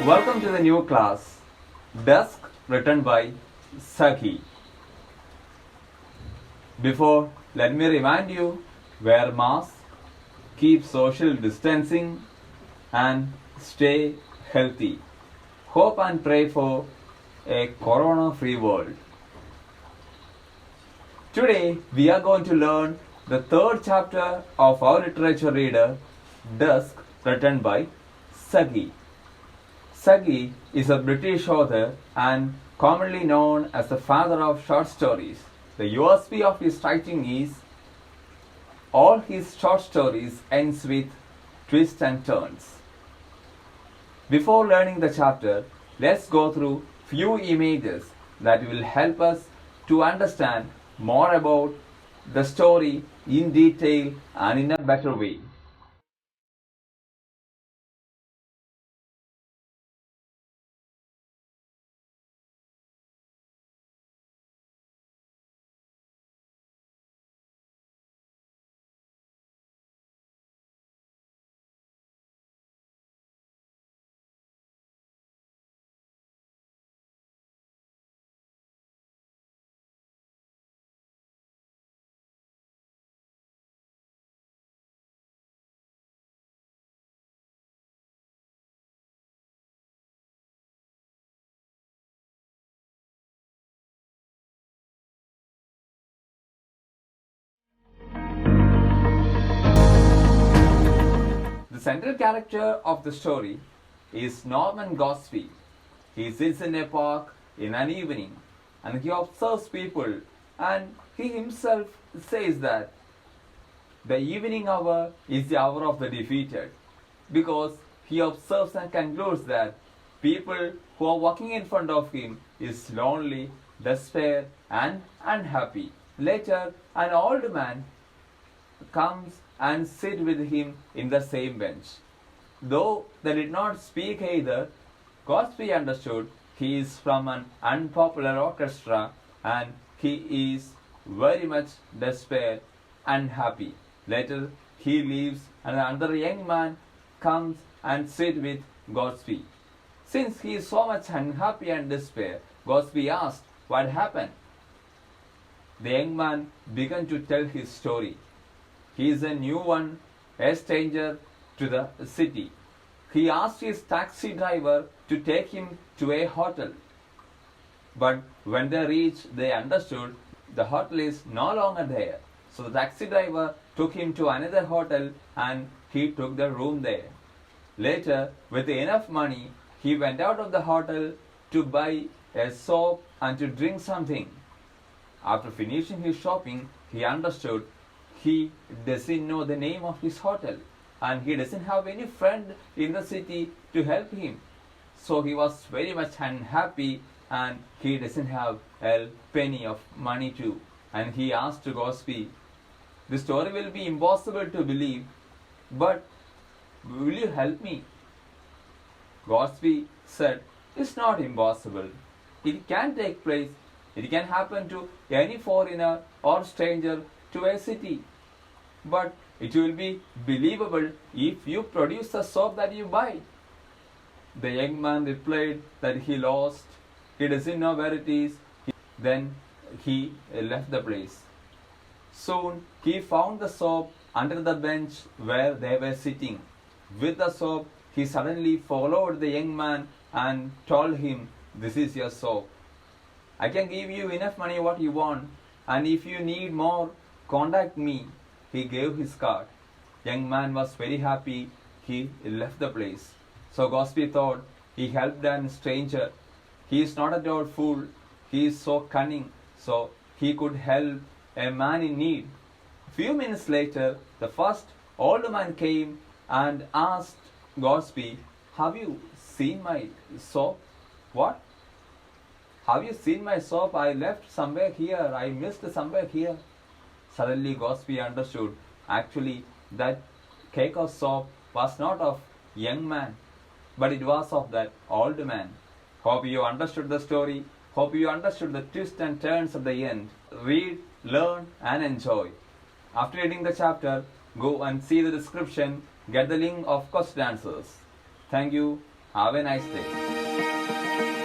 Welcome to the new class, Dusk, written by Saki. Before, let me remind you, wear mask, keep social distancing, and stay healthy. Hope and pray for a corona-free world. Today, we are going to learn the third chapter of our literature reader, Dusk, written by Saki. Saki is a British author and commonly known as the father of short stories. The USP of his writing is all his short stories ends with twists and turns. Before learning the chapter, let's go through few images that will help us to understand more about the story in detail and in a better way. The central character of the story is Norman Gortsby. He sits in a park in an evening and he observes people, and he himself says that the evening hour is the hour of the defeated, because he observes and concludes that people who are walking in front of him is lonely, despair and unhappy. Later, an old man comes and sit with him in the same bench. Though they did not speak either, Gortsby understood he is from an unpopular orchestra and he is very much despair, unhappy. Later he leaves and another young man comes and sit with Gortsby. Since he is so much unhappy and despair, Gortsby asked what happened. The young man began to tell his story. He is a new one, a stranger to the city. He asked his taxi driver to take him to a hotel. But when they reached, they understood the hotel is no longer there. So the taxi driver took him to another hotel and he took the room there. Later, with enough money, he went out of the hotel to buy a soap and to drink something. After finishing his shopping, he understood he doesn't know the name of his hotel and he doesn't have any friend in the city to help him. So he was very much unhappy and he doesn't have a penny of money too. And he asked to Gortsby, "The story will be impossible to believe, but will you help me?" Gortsby said, "It's not impossible. It can take place. It can happen to any foreigner or stranger to a city. But it will be believable if you produce the soap that you buy." The young man replied that he lost. He doesn't know where it is. Then he left the place. Soon he found the soap under the bench where they were sitting. With the soap, he suddenly followed the young man and told him, "This is your soap. I can give you enough money what you want, and if you need more, contact me." He gave his card. Young man was very happy. He left the place. So Gortsby thought he helped a stranger. He is not at all fool. He is so cunning. So he could help a man in need. Few minutes later, the first old man came and asked Gortsby, "Have you seen my soap?" "What? Have you seen my soap? I left somewhere here. I missed somewhere here." Suddenly Gortsby understood actually that cake of soap was not of young man, but it was of that old man. Hope you understood the story. Hope you understood the twists and turns at the end. Read, learn and enjoy. After reading the chapter, go and see the description, get the link of question answers. Thank you Have a nice day.